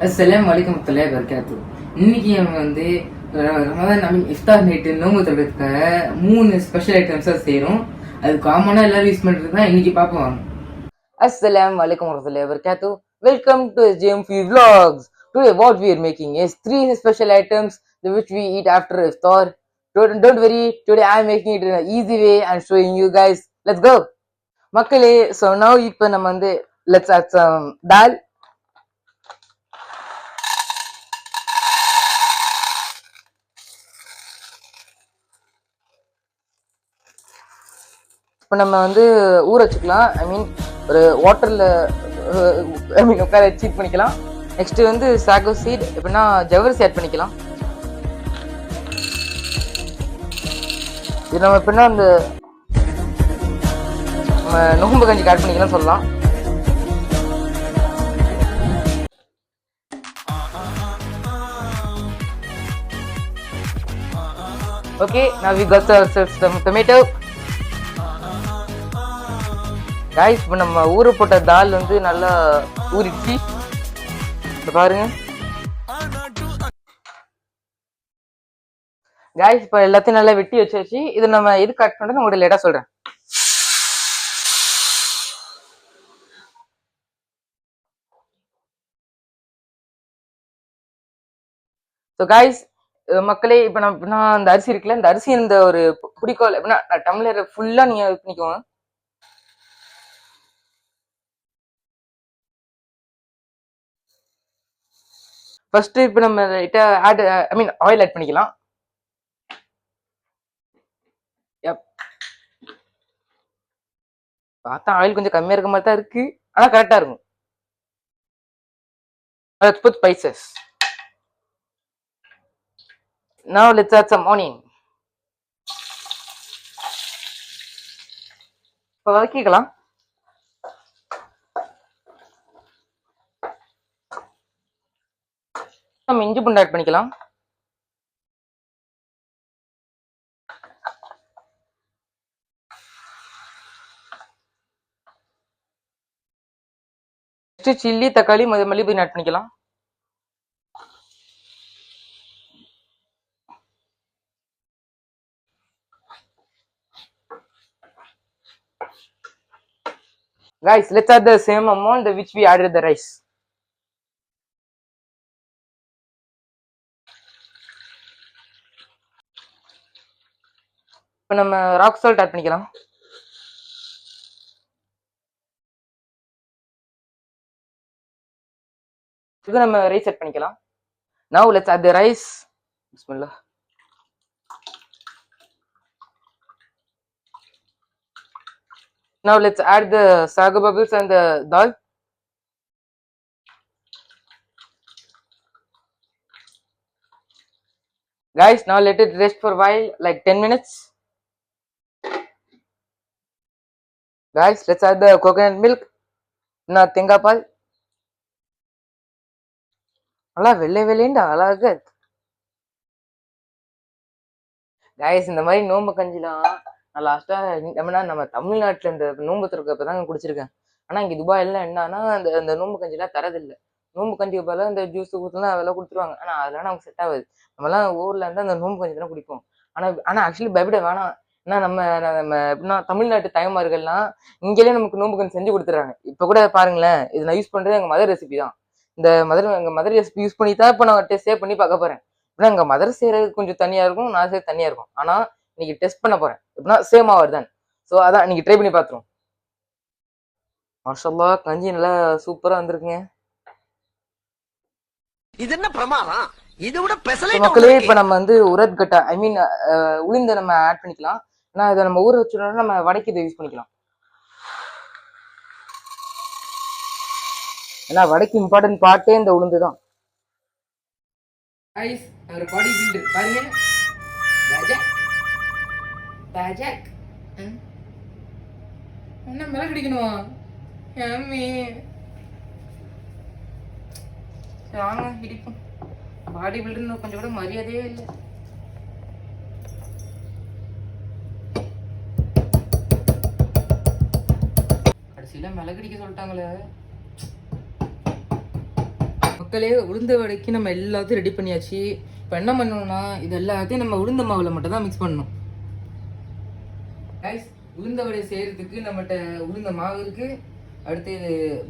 அஸ்ஸலாமு அலைக்கும் வரஹ்மத்துல்லாஹி வபரகாத்துஹு. இன்னைக்கு நம்ம வந்து ரமதான் இஃப்தார் நைட்டு நோம்பு திறக்கிறதுக்காக 3 ஸ்பெஷல் ஐட்டம்ஸாக செய்கிறோம். அது காமனாக எல்லாரும் யூஸ் பண்ணுறது தான். இன்னைக்கு பார்ப்போம். அஸ்ஸலாமு அலைக்கும் வரஹ்மத்துல்லாஹி வபரகாத்துஹு. Welcome to SJMP Vlogs. Today what we are making is 3 special items which we eat after iftar. Don't worry, today I am making it in an easy way and showing you guys. Let's go. மக்களே, so now இப்போ நம்ம வந்து let's add some dal. இப்போ நம்ம வந்து ஊற வச்சுக்கலாம். ஒரு வாட்டரில் உட்கார சீட் பண்ணிக்கலாம். நெக்ஸ்ட்டு வந்து சாகோ சீட் எப்படின்னா ஜவரிசி ஆட் பண்ணிக்கலாம். இது நம்ம எப்படின்னா அந்த நம்ம நுகும்பு கஞ்சிக்கு ஆட் பண்ணிக்கலாம் சொல்லலாம். Okay, now we got some tomato. Guys, இப்போ நம்ம ஊற போட்ட தால் வந்து நல்லா ஊறிடுச்சு. இப்போ பாருங்க காய்ஸ், இப்போ எல்லாத்தையும் நல்லா வெட்டி வச்சாச்சு. இது நம்ம எது கட் பண்ணுறது உங்கள்கிட்ட லேட்டாக சொல்கிறேன். ஸோ காய்ஸ் மக்களே, இப்போ நான் இந்த அரிசி இருக்குல்ல, இந்த அரிசி இந்த ஒரு பிடிக்கோல் எப்படின்னா டம்ளர் ஃபுல்லாக நீங்கள் இது பண்ணிக்கோங்க. ஃபர்ஸ்ட் இப்போ நம்ம ஆயில் ஆட் பண்ணிக்கலாம். பார்த்தா ஆயில் கொஞ்சம் கம்மியா இருக்க மாதிரி தான் இருக்கு, ஆனா கரெக்டா இருக்கும். Let's put spices. Now let's add some onion. இப்போ வதக்கிக்கலாம். நம்ம இஞ்சி பூண்டு ஆட் பண்ணிக்கலாம். நெக்ஸ்ட் சில்லி, தக்காளி, மல்லிப்பூ ஆட் பண்ணிக்கலாம். Guys, let's add the same amount which we added the rice. இப்போ நம்ம ராக் சால்ட் ஆட் பண்ணிக்கலாம். இது நம்ம ரைஸ் ஆட் பண்ணிக்கலாம். Now let's add the rice. Bismillah. Now let's add the sago bubbles and the dal. Guys, now let it rest for a while, like 10 minutes. Guys, let's add the coconut milk. தேங்காய் பால் நல்லா வெள்ளை வெள்ளைண்டா அழகா இருக்கு. Guys, இந்த மாதிரி நோம்பு கஞ்சிலாம் நான் லாஸ்டா நம்ம தமிழ்நாட்டுல இந்த நோம்பு திறக்கப்பதாங்க குடிச்சிருக்கேன். ஆனா இங்க துபாயில என்னன்னா அந்த நோம்பு கஞ்சிலாம் தரதில்லை. நோம்பு கஞ்சி போல இந்த ஜூஸ் ஊத்துலாம் அதெல்லாம் கொடுத்துருவாங்க. ஆனா அதெல்லாம் நமக்கு செட் ஆகுது. நம்மலாம் ஊர்ல இருந்து அந்த நோம்பு கஞ்சி தான் குடிப்போம். ஆனா ஆக்சுவலி பயப்பட வேணாம். ஏன்னா நம்ம எப்படின்னா தமிழ்நாட்டு தாய்மார்கள்லாம் இங்கேயே நமக்கு நோம்பு கஞ்சி செஞ்சு கொடுத்துறாங்க. இப்ப கூட பாருங்களேன், இது நான் யூஸ் பண்றது எங்க மதர் ரெசிபி தான். எங்க மதர் ரெசிபி யூஸ் பண்ணி தான் இப்போ நான் டெஸ்ட் பண்ணி பார்க்க போறேன். ஏன்னா எங்க மதர் செய்யறது கொஞ்சம் தனியா இருக்கும், நான் செய்யறது தனியா இருக்கும். ஆனா இன்னைக்கு டெஸ்ட் பண்ண போறேன், எப்படின்னா சேம் ஆவர்தான். ஸோ அதான் இன்னைக்கு ட்ரை பண்ணி பார்த்துருவோம். மாஷாஅல்லாஹ், கஞ்சி நல்லா சூப்பரா வந்திருக்குங்க. இது என்ன பிரமாதம்? இது விட பெசலைட் மக்களே, இப்ப நம்ம வந்து உரத் கட்டா உளுந்த நம்ம ஆட் பண்ணிக்கலாம். ஆனா இதை நம்ம ஊற வச்சோம்னா நம்ம வடைக்கு இதை யூஸ் பண்ணிக்கலாம். ஏன்னா வடைக்கு இம்பார்ட்டன்ட் பார்ட்டே இந்த உளுந்து தான். ஒரு பாடி பில்டர் பாருங்க, என்ன மேல கிடைக்கணும் இடிக்கும். பாடி பில்டர்னு கொஞ்சம் கூட மரியாதையே இல்லை. கடைசியில மிளகடிக்க சொல்லிட்டாங்களே. மக்களே, உளுந்த வடைக்கு நம்ம எல்லாத்தையும் ரெடி பண்ணியாச்சு. இப்போ என்ன பண்ணணும்னா இது எல்லாத்தையும் நம்ம உளுந்த மாவில் மட்டும் தான் மிக்ஸ் பண்ணணும். கைஸ், உளுந்த வடை செய்கிறதுக்கு நம்மகிட்ட உளுந்த மாவு இருக்குது. அடுத்து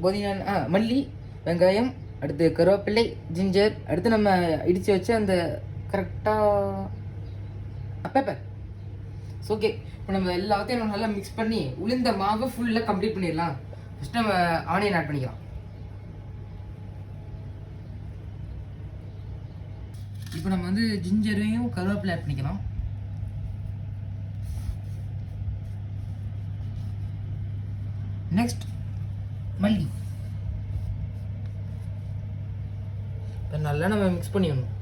புதினா, மல்லி, வெங்காயம், அடுத்து கருவேப்பிள்ளை, ஜிஞ்சர், அடுத்து நம்ம இடித்து வச்ச அந்த கரெக்டாக பெப்பர். ஓகே, இப்போ நம்ம எல்லாத்தையும் நம்ம நல்லா மிக்ஸ் பண்ணி உளுந்த மாவை ஃபுல்லாக கம்ப்ளீட் பண்ணிடலாம். ஃபஸ்ட்டு நம்ம ஆனியன் ஆட் பண்ணிக்கலாம். இப்போ நம்ம வந்து ஜிஞ்சரையும் கருவேப்பிலை ஆட் பண்ணிக்கலாம். நெக்ஸ்ட் மல்லி. இப்போ நல்லா நம்ம மிக்ஸ் பண்ணிடணும்.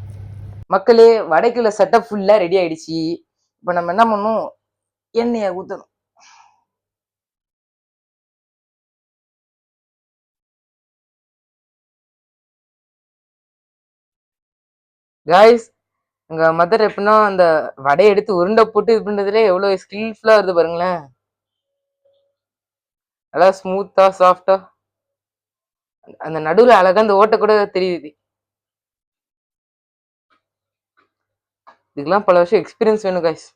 மக்களே, வடைக்குள்ள செட்டப் ஃபுல்லாக ரெடி ஆயிடுச்சு. இப்போ நம்ம என்ன பண்ணணும், எண்ணெயை ஊற்றணும். காய்ஸ், எங்கள் மதர் எப்படின்னா அந்த வடையை எடுத்து உருண்டை போட்டு இது பண்ணுறதுலே எவ்வளோ ஸ்கில்ஃபுல்லாக வருது பாருங்களேன். நல்லா ஸ்மூத்தாக சாஃப்டாக, அந்த நடுவில் அழகாக அந்த ஓட்டை கூட தெரியுது. இதுக்கெல்லாம் பல வருஷம் எக்ஸ்பீரியன்ஸ் வேணும் காய்ஸ்.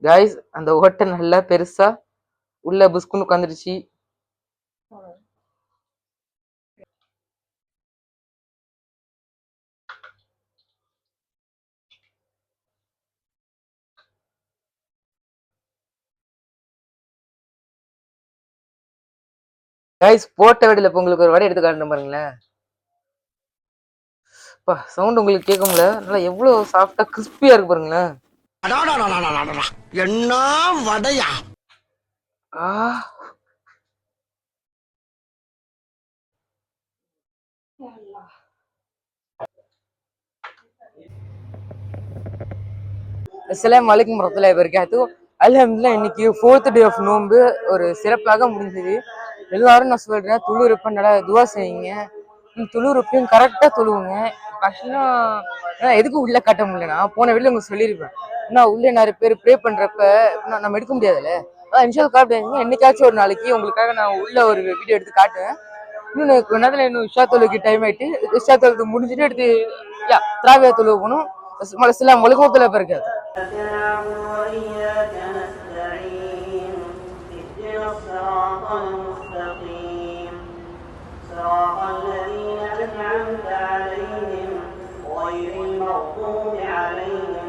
காய்ஸ், அந்த ஓட்டை நல்லா பெருசா உள்ள புஸ்குன்னு உட்காந்துருச்சு. காய்ஸ், போட்ட வடையில இப்போ உங்களுக்கு ஒரு வடை எடுத்து காட்டுறேன் பாருங்களேன். சவுண்ட் உங்களுக்கு கேட்கும்ல, நல்லா எவ்வளோ சாஃப்டா கிறிஸ்பியா இருக்கு பாருங்களேன். என்ன வடையா? அஸ்ஸலாமு அலைக்கும் வரஹ்மத்துல்லாஹி வபரகாத்துஹு. அல்ஹம்துலில்லாஹ், இன்னைக்கு 4th டே ஆஃப் நோன்பு ஒரு சிறப்பாக முடிஞ்சது. எல்லாரும் நான் சொல்றேன், துளுருப்ப நல்லா துவா செய்யுங்க. துளுருப்பையும் கரெக்டாக தொழுவுங்க. ஆக்சுவலாக எதுக்கு உள்ள காட்ட முடியலன்னா, போன வீட்டில் உங்களுக்கு சொல்லியிருப்பேன். நான் உள்ளே நிறைய பேர் ப்ரே பண்றப்ப நம்ம எடுக்க முடியாதுல்ல. அதான் இன்ஷால் காட்டுங்க, என்னைக்காச்சும் ஒரு நாளைக்கு உங்களுக்காக நான் உள்ள ஒரு வீடியோ எடுத்து காட்டுவேன். இன்னும் கொஞ்ச நேரத்தில் இன்னும் இஷா தொழுக்கு டைம் ஆயிட்டு, இஷா தொழுக்கு முடிஞ்சுட்டு எடுத்து திராவியா தொழுவு போகணும். அஸ்ஸலாமு அலைக்கும் வரஹ்மத்துல்லாஹி வபரகாத்துஹு. صراط الذين أنعمت عليهم غير المغضوب عليهم